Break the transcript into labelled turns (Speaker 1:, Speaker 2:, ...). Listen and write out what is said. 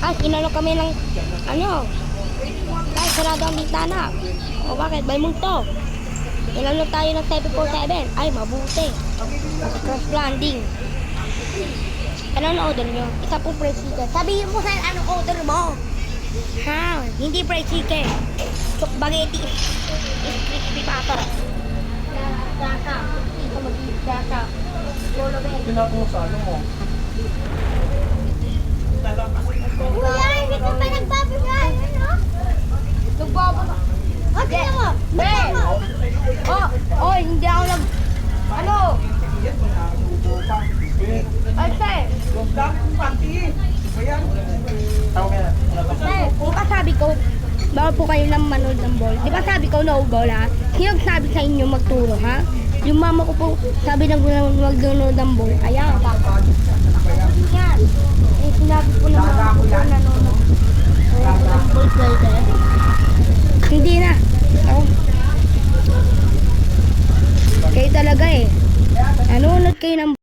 Speaker 1: Ay, inano kami ng, ano, ay, sarado ang bintana. O bakit? May multo. Inano tayo ng 747. Ay, mabuti. Crash landing. Anong order nyo? Isa po fried chicken. Sabihin mo sa'yo anong order mo. Ha? Hindi fried chicken. Spaghetti. Crispy pata. Gata. Ito mag-iit gata. Lolo Ben.
Speaker 2: Pinako sa ano mo?
Speaker 3: Kuya, hindi ka pa nagbabigay, ano?
Speaker 1: Nagbababa.
Speaker 3: Ate mo!
Speaker 1: Ben! Oh, hindi ako nag... Ano? Ay, te! Di ba sabi ko, bawal po kayo lang manood ng ball. Di ba sabi ko, no ball, ha? Sino sabi sa inyo magturo, ha? Yung mama ko po, sabi na mag-download ng ball. Ayan, yan. Eh, sinabi po ng mama ko na nanonood ng ball pwede. Hindi na. Oh. Kayo talaga eh. Nanonood kayo ng